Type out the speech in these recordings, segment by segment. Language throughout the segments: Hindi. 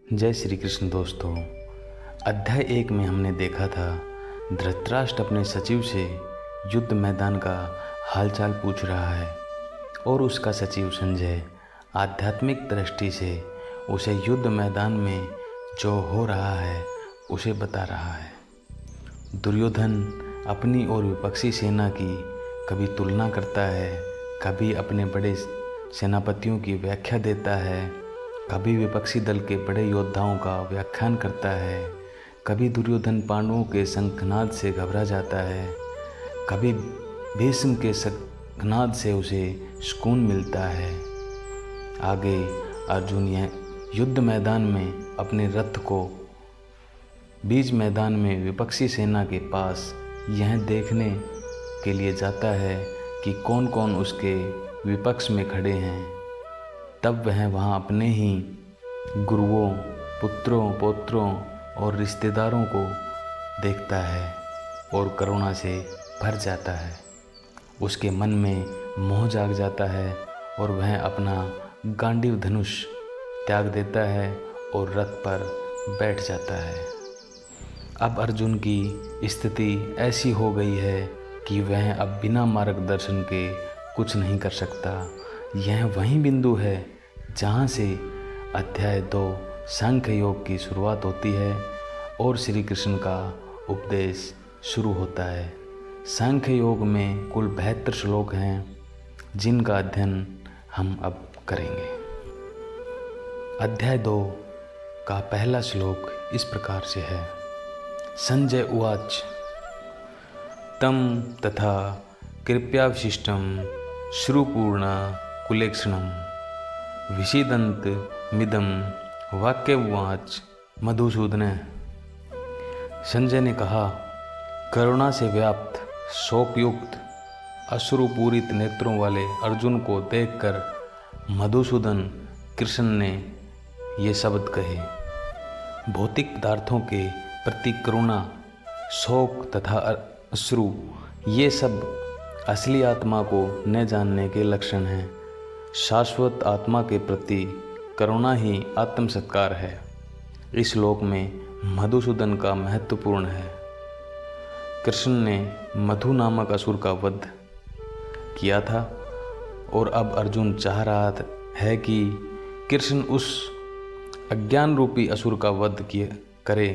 जय श्री कृष्ण दोस्तों। अध्याय 1 में हमने देखा था धृतराष्ट्र अपने सचिव से युद्ध मैदान का हालचाल पूछ रहा है और उसका सचिव संजय आध्यात्मिक दृष्टि से उसे युद्ध मैदान में जो हो रहा है उसे बता रहा है। दुर्योधन अपनी और विपक्षी सेना की कभी तुलना करता है, कभी अपने बड़े सेनापतियों की व्याख्या देता है, कभी विपक्षी दल के बड़े योद्धाओं का व्याख्यान करता है, कभी दुर्योधन पांडवों के शंखनाद से घबरा जाता है, कभी भीष्म के शंखनाद से उसे सुकून मिलता है। आगे अर्जुन यह युद्ध मैदान में अपने रथ को बीच मैदान में विपक्षी सेना के पास यह देखने के लिए जाता है कि कौन कौन उसके विपक्ष में खड़े हैं। तब वह वहाँ अपने ही गुरुओं, पुत्रों, पौत्रों और रिश्तेदारों को देखता है और करुणा से भर जाता है। उसके मन में मोह जाग जाता है और वह अपना गांडीव धनुष त्याग देता है और रथ पर बैठ जाता है। अब अर्जुन की स्थिति ऐसी हो गई है कि वह अब बिना मार्गदर्शन के कुछ नहीं कर सकता। यह वही बिंदु है जहाँ से अध्याय 2 सांख्य योग की शुरुआत होती है और श्री कृष्ण का उपदेश शुरू होता है। सांख्य योग में कुल 72 श्लोक हैं जिनका अध्ययन हम अब करेंगे। अध्याय 2 का पहला श्लोक इस प्रकार से है। संजय उवाच तम तथा कृप्यावशिष्टं श्रुपूर्ण कुलेक्षणं विषीदन्त मिदं वाक्यवाच मधुसूदन। संजय ने कहा, करुणा से व्याप्त शोकयुक्त अश्रुपूरित नेत्रों वाले अर्जुन को देखकर मधुसूदन कृष्ण ने ये शब्द कहे। भौतिक पदार्थों के प्रति करुणा, शोक तथा अश्रु ये सब असली आत्मा को न जानने के लक्षण हैं। शाश्वत आत्मा के प्रति करुणा ही आत्म सत्कार है। इस श्लोक में मधुसूदन का महत्वपूर्ण है। कृष्ण ने मधु नामक असुर का वध किया था और अब अर्जुन चाह रहा है कि कृष्ण उस अज्ञान रूपी असुर का वध करे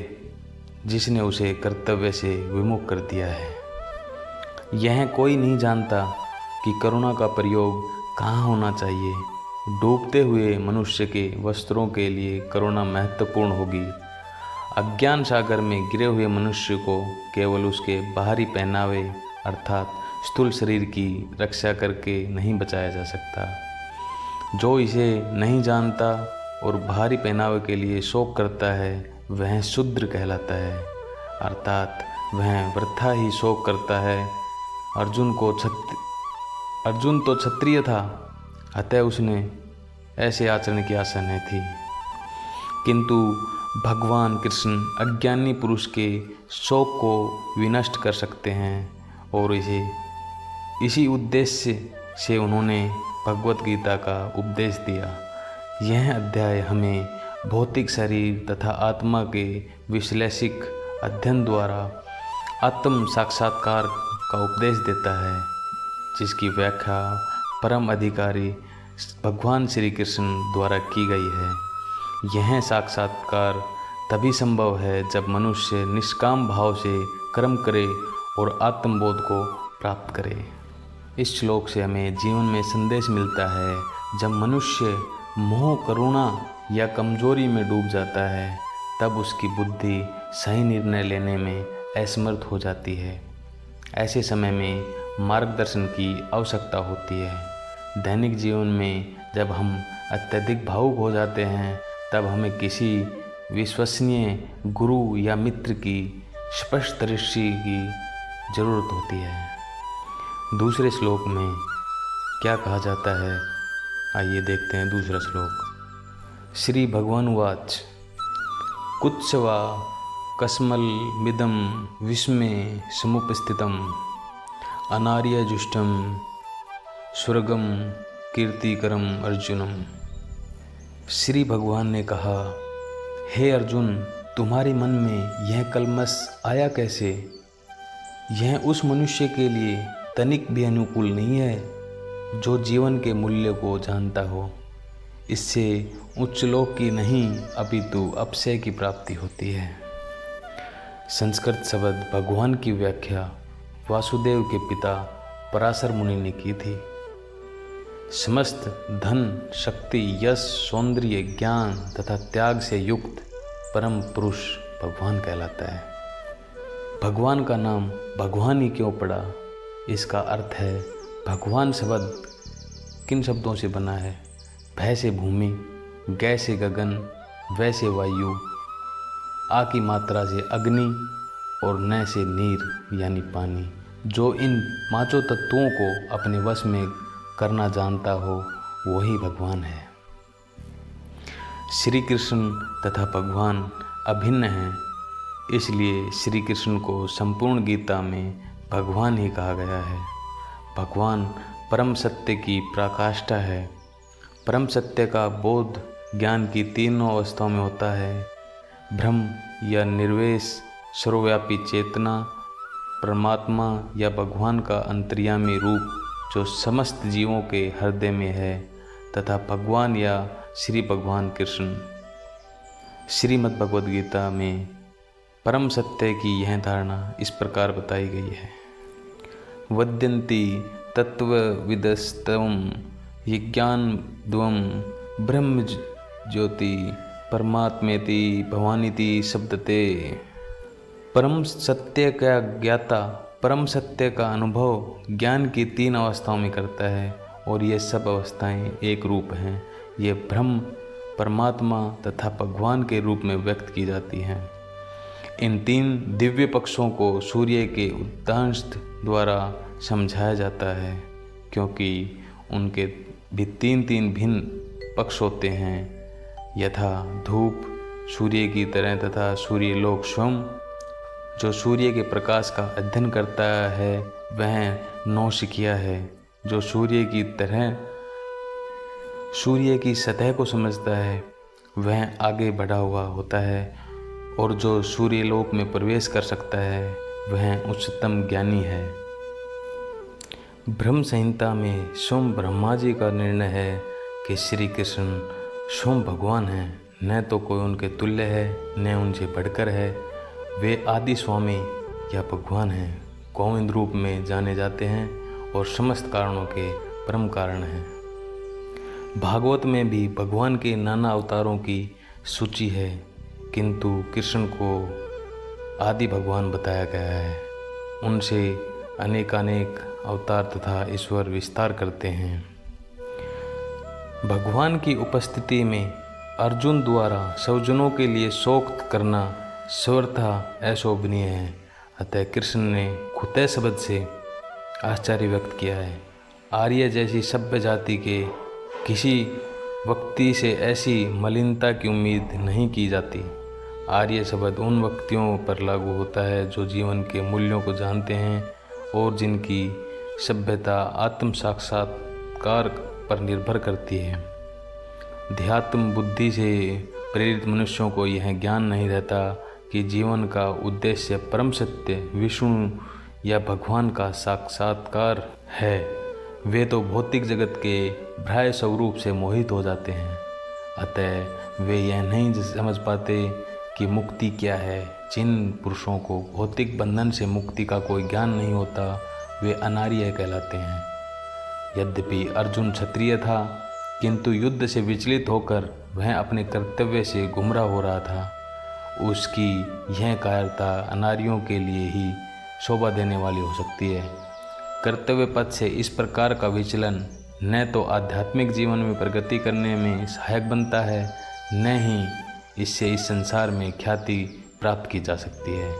जिसने उसे कर्तव्य से विमुख कर दिया है। यह कोई नहीं जानता कि करुणा का प्रयोग कहाँ होना चाहिए। डूबते हुए मनुष्य के वस्त्रों के लिए करुणा महत्वपूर्ण होगी। अज्ञान सागर में गिरे हुए मनुष्य को केवल उसके बाहरी पहनावे अर्थात स्थूल शरीर की रक्षा करके नहीं बचाया जा सकता। जो इसे नहीं जानता और बाहरी पहनावे के लिए शोक करता है वह शूद्र कहलाता है, अर्थात वह वृथा ही शोक करता है। अर्जुन तो क्षत्रिय था, अतः उसने ऐसे आचरण की आशा नहीं थी। किंतु भगवान कृष्ण अज्ञानी पुरुष के शोक को विनष्ट कर सकते हैं और इसी उद्देश्य से उन्होंने भगवत गीता का उपदेश दिया। यह अध्याय हमें भौतिक शरीर तथा आत्मा के विश्लेषिक अध्ययन द्वारा आत्म साक्षात्कार का उपदेश देता है, जिसकी व्याख्या परम अधिकारी भगवान श्री कृष्ण द्वारा की गई है। यह साक्षात्कार तभी संभव है जब मनुष्य निष्काम भाव से कर्म करे और आत्मबोध को प्राप्त करे। इस श्लोक से हमें जीवन में संदेश मिलता है, जब मनुष्य मोह, करुणा या कमजोरी में डूब जाता है तब उसकी बुद्धि सही निर्णय लेने में असमर्थ हो जाती है। ऐसे समय में मार्गदर्शन की आवश्यकता होती है। दैनिक जीवन में जब हम अत्यधिक भावुक हो जाते हैं तब हमें किसी विश्वसनीय गुरु या मित्र की स्पष्ट दृष्टि की जरूरत होती है। दूसरे श्लोक में क्या कहा जाता है, आइए देखते हैं दूसरा श्लोक। श्री भगवान वाच कुत्सवा कस्मल मिदम विस्मे समुपस्थितम अनार्यजुष्टम स्वर्गम कीर्तिकरम अर्जुनम। श्री भगवान ने कहा, हे अर्जुन, तुम्हारे मन में यह कलमश आया कैसे? यह उस मनुष्य के लिए तनिक भी अनुकूल नहीं है जो जीवन के मूल्य को जानता हो। इससे उच्च लोक की नहीं अपितु अपशय की प्राप्ति होती है। संस्कृत शब्द भगवान की व्याख्या वासुदेव के पिता पराशर मुनि ने की थी। समस्त धन, शक्ति, यश, सौंदर्य, ज्ञान तथा त्याग से युक्त परम पुरुष भगवान कहलाता है। भगवान का नाम भगवान ही क्यों पड़ा? इसका अर्थ है भगवान शब्द किन शब्दों से बना है? भय से भूमि, गै से गगन, वै से वायु, आ की मात्रा से अग्नि और न से नीर यानी पानी। जो इन पांचों तत्वों को अपने वश में करना जानता हो वही भगवान है। श्री कृष्ण तथा भगवान अभिन्न हैं, इसलिए श्री कृष्ण को संपूर्ण गीता में भगवान ही कहा गया है। भगवान परम सत्य की पराकाष्ठा है। परम सत्य का बोध ज्ञान की तीनों अवस्थाओं में होता है। ब्रह्म या निर्वेश, सर्वव्यापी चेतना, परमात्मा या भगवान का अंतर्यामी रूप जो समस्त जीवों के हृदय में है, तथा भगवान या श्री भगवान कृष्ण। श्रीमद् भगवद गीता में परम सत्य की यह धारणा इस प्रकार बताई गई है। वद्यन्ति तत्त्वविदस्तम यज्ञानद्वम ब्रह्म ज्योति परमात्मेति भवानीति शब्दते। परम सत्य का ज्ञाता परम सत्य का अनुभव ज्ञान की तीन अवस्थाओं में करता है और ये सब अवस्थाएं एक रूप हैं। ये ब्रह्म, परमात्मा तथा भगवान के रूप में व्यक्त की जाती हैं। इन तीन दिव्य पक्षों को सूर्य के उद्यांश द्वारा समझाया जाता है, क्योंकि उनके भी तीन तीन भिन्न पक्ष होते हैं, यथा धूप सूर्य की तरह तथा सूर्यलोक स्वयं जो सूर्य के प्रकाश का अध्ययन करता है वह नौसिखिया है। जो सूर्य की तरह सूर्य की सतह को समझता है वह आगे बढ़ा हुआ होता है, और जो सूर्यलोक में प्रवेश कर सकता है वह उच्चतम ज्ञानी है। ब्रह्म संहिता में स्वयं ब्रह्मा जी का निर्णय है कि श्री कृष्ण स्वयं भगवान हैं, न तो कोई उनके तुल्य है न उनसे बढ़कर है। वे आदि स्वामी या भगवान हैं, गोविंद रूप में जाने जाते हैं और समस्त कारणों के परम कारण हैं। भागवत में भी भगवान के नाना अवतारों की सूची है, किंतु कृष्ण को आदि भगवान बताया गया है। उनसे अनेकानेक अवतार तथा ईश्वर विस्तार करते हैं। भगवान की उपस्थिति में अर्जुन द्वारा स्वजनों के लिए शोक करना सर्वथा अशोभनीय है। अतः कृष्ण ने खुतय शब्द से आश्चर्य व्यक्त किया है। आर्य जैसी सभ्य जाति के किसी व्यक्ति से ऐसी मलिनता की उम्मीद नहीं की जाती। आर्य शब्द उन व्यक्तियों पर लागू होता है जो जीवन के मूल्यों को जानते हैं और जिनकी सभ्यता आत्म साक्षात्कार पर निर्भर करती है। ध्यात्म बुद्धि से प्रेरित मनुष्यों को यह ज्ञान नहीं रहता कि जीवन का उद्देश्य परम सत्य विष्णु या भगवान का साक्षात्कार है। वे तो भौतिक जगत के भ्राय स्वरूप से मोहित हो जाते हैं। अतः वे यह नहीं समझ पाते कि मुक्ति क्या है। जिन पुरुषों को भौतिक बंधन से मुक्ति का कोई ज्ञान नहीं होता वे अनार्य कहलाते हैं। यद्यपि अर्जुन क्षत्रिय था, किंतु युद्ध से विचलित होकर वह अपने कर्तव्य से गुमराह हो रहा था। उसकी यह कायरता अनार्यों के लिए ही शोभा देने वाली हो सकती है। कर्तव्य पथ से इस प्रकार का विचलन न तो आध्यात्मिक जीवन में प्रगति करने में सहायक बनता है, न ही इससे इस संसार में ख्याति प्राप्त की जा सकती है।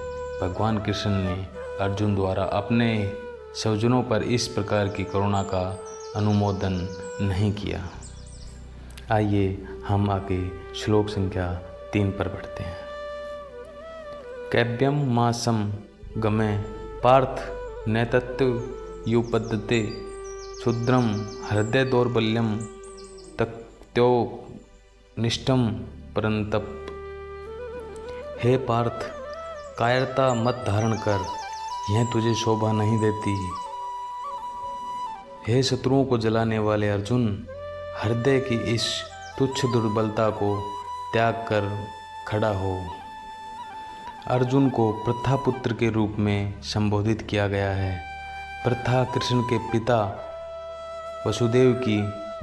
भगवान कृष्ण ने अर्जुन द्वारा अपने स्वजनों पर इस प्रकार की करुणा का अनुमोदन नहीं किया। आइए हम आगे श्लोक संख्या 3 पर बढ़ते हैं। कैव्यम मासम गमे पार्थ नैतत्व युपद्यते क्षुद्रम हृदय दौर्बल्यम तक्त्यो निष्ठम परंतप। हे पार्थ, कायरता मत धारण कर, यह तुझे शोभा नहीं देती। हे शत्रुओं को जलाने वाले अर्जुन, हृदय की इस तुच्छ दुर्बलता को त्याग कर खड़ा हो। अर्जुन को प्रथा पुत्र के रूप में संबोधित किया गया है। प्रथा कृष्ण के पिता वसुदेव की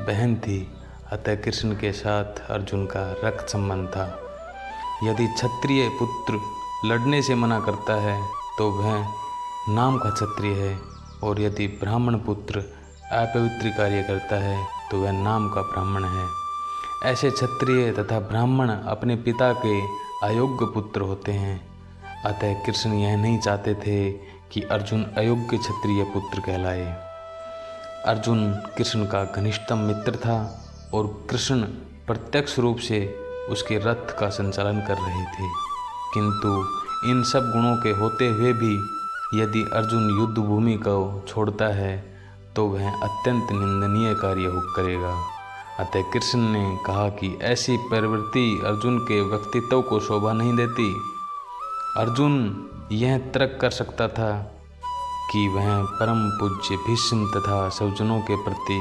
बहन थी, अतः कृष्ण के साथ अर्जुन का रक्त संबंध था। यदि क्षत्रिय पुत्र लड़ने से मना करता है तो वह नाम का क्षत्रिय है, और यदि ब्राह्मण पुत्र अपवित्र कार्य करता है तो वह नाम का ब्राह्मण है। ऐसे क्षत्रिय तथा ब्राह्मण अपने पिता के अयोग्य पुत्र होते हैं। अतः कृष्ण यह नहीं चाहते थे कि अर्जुन अयोग्य क्षत्रिय पुत्र कहलाए। अर्जुन कृष्ण का घनिष्ठतम मित्र था और कृष्ण प्रत्यक्ष रूप से उसके रथ का संचालन कर रहे थे। किंतु इन सब गुणों के होते हुए भी यदि अर्जुन युद्ध भूमि को छोड़ता है तो वह अत्यंत निंदनीय कार्य करेगा। अतः कृष्ण ने कहा कि ऐसी प्रवृत्ति अर्जुन के व्यक्तित्व को शोभा नहीं देती। अर्जुन यह तर्क कर सकता था कि वह परम पूज्य भीष्म तथा स्वजनों के प्रति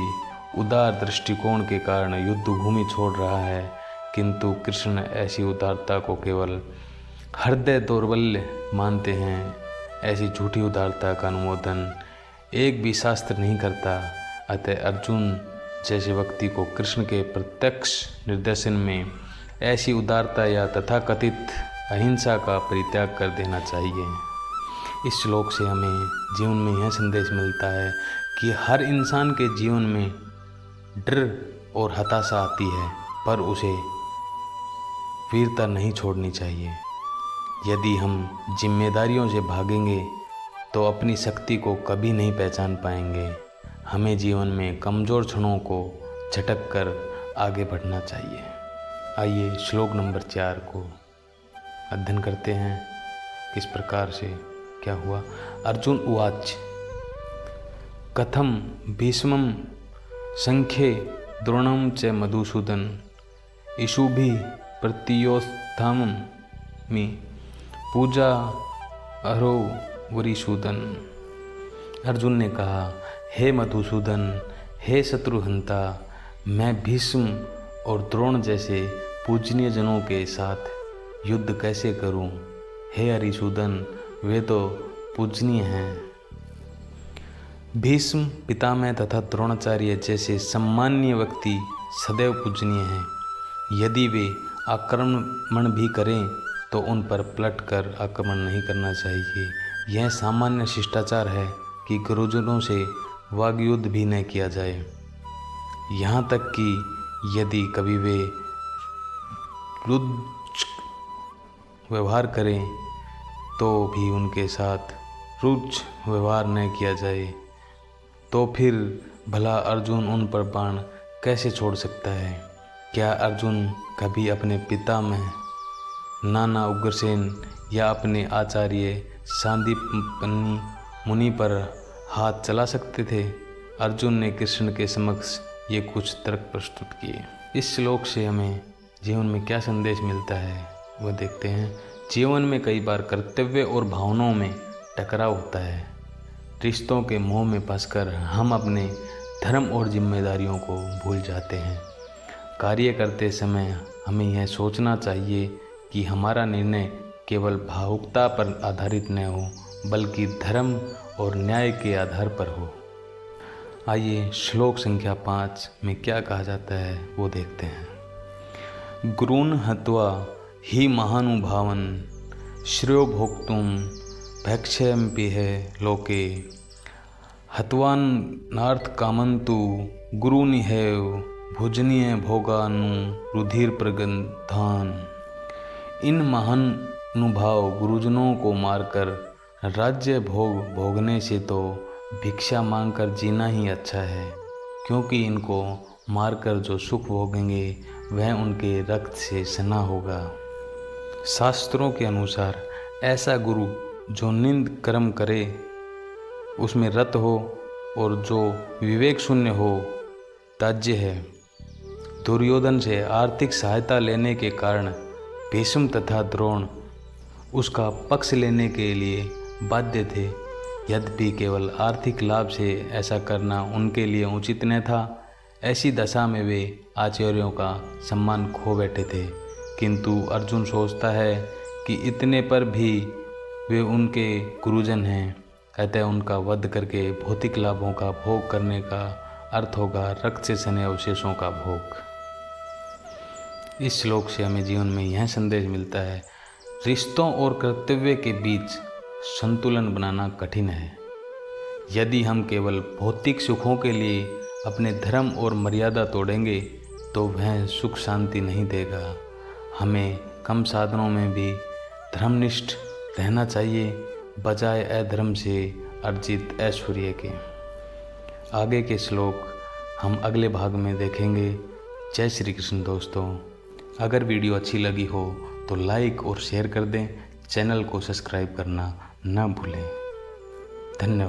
उदार दृष्टिकोण के कारण युद्ध भूमि छोड़ रहा है, किंतु कृष्ण ऐसी उदारता को केवल हृदय दौर्बल्य मानते हैं। ऐसी झूठी उदारता का अनुमोदन एक भी शास्त्र नहीं करता। अतः अर्जुन जैसे व्यक्ति को कृष्ण के प्रत्यक्ष निर्देशन में ऐसी उदारता या तथाकथित अहिंसा का परित्याग कर देना चाहिए। इस श्लोक से हमें जीवन में यह संदेश मिलता है कि हर इंसान के जीवन में डर और हताशा आती है, पर उसे वीरता नहीं छोड़नी चाहिए। यदि हम जिम्मेदारियों से भागेंगे तो अपनी शक्ति को कभी नहीं पहचान पाएंगे। हमें जीवन में कमज़ोर क्षणों को झटक कर आगे बढ़ना चाहिए। आइए श्लोक नंबर 4 को अध्ययन करते हैं। किस प्रकार से क्या हुआ। अर्जुन उवाच कथम भीष्मं संख्ये द्रोणं च मधुसूदन इषुभि प्रतियोत्थामि पूजा अरो वरिसूदन। अर्जुन ने कहा, हे मधुसूदन, हे शत्रुहंता, मैं भीष्म और द्रोण जैसे पूजनीय जनों के साथ युद्ध कैसे करूं। हे हरिसूदन, वे तो पूजनीय हैं। भीष्म पितामह तथा द्रोणाचार्य जैसे सम्माननीय व्यक्ति सदैव पूजनीय हैं। यदि वे आक्रमण भी करें तो उन पर पलट कर आक्रमण नहीं करना चाहिए। यह सामान्य शिष्टाचार है कि गुरुजनों से वाग्युद्ध भी न किया जाए। यहाँ तक कि यदि कभी वे रुद्र व्यवहार करें तो भी उनके साथ रुच व्यवहार न किया जाए। तो फिर भला अर्जुन उन पर बाण कैसे छोड़ सकता है। क्या अर्जुन कभी अपने पितामह नाना उग्रसेन या अपने आचार्य सांदीपनि मुनि पर हाथ चला सकते थे। अर्जुन ने कृष्ण के समक्ष ये कुछ तर्क प्रस्तुत किए। इस श्लोक से हमें जीवन में क्या संदेश मिलता है वह देखते हैं। जीवन में कई बार कर्तव्य और भावनाओं में टकराव होता है। रिश्तों के मोह में फंसकर हम अपने धर्म और जिम्मेदारियों को भूल जाते हैं। कार्य करते समय हमें यह सोचना चाहिए कि हमारा निर्णय केवल भावुकता पर आधारित न हो, बल्कि धर्म और न्याय के आधार पर हो। आइए श्लोक संख्या 5 में क्या कहा जाता है वो देखते हैं। गुरून् हत्वा ही महानुभावन श्रेयो भोक्तुम भैक्षयम्पिह लोके हत्वानार्थ कामन्तु गुरुनिहैव भोजनीय भोगानु रुधिर प्रगंधान। इन महानुभाव गुरुजनों को मारकर राज्य भोग भोगने से तो भिक्षा मांगकर जीना ही अच्छा है, क्योंकि इनको मारकर जो सुख भोगेंगे वह उनके रक्त से सना होगा। शास्त्रों के अनुसार ऐसा गुरु जो निंद कर्म करे उसमें रत हो और जो विवेक शून्य हो त्याज्य है। दुर्योधन से आर्थिक सहायता लेने के कारण भीष्म तथा द्रोण उसका पक्ष लेने के लिए बाध्य थे। यद्यपि केवल आर्थिक लाभ से ऐसा करना उनके लिए उचित न था। ऐसी दशा में वे आचार्यों का सम्मान खो बैठे थे। किंतु अर्जुन सोचता है कि इतने पर भी वे उनके गुरुजन हैं, अतः उनका वध करके भौतिक लाभों का भोग करने का अर्थ होगा रक्त से सने अवशेषों का भोग। इस श्लोक से हमें जीवन में यह संदेश मिलता है, रिश्तों और कर्तव्य के बीच संतुलन बनाना कठिन है। यदि हम केवल भौतिक सुखों के लिए अपने धर्म और मर्यादा तोड़ेंगे तो वह सुख शांति नहीं देगा। हमें कम साधनों में भी धर्मनिष्ठ रहना चाहिए, बजाय अधर्म से अर्जित ऐश्वर्य के। आगे के श्लोक हम अगले भाग में देखेंगे। जय श्री कृष्ण दोस्तों। अगर वीडियो अच्छी लगी हो तो लाइक और शेयर कर दें। चैनल को सब्सक्राइब करना न भूलें। धन्यवाद।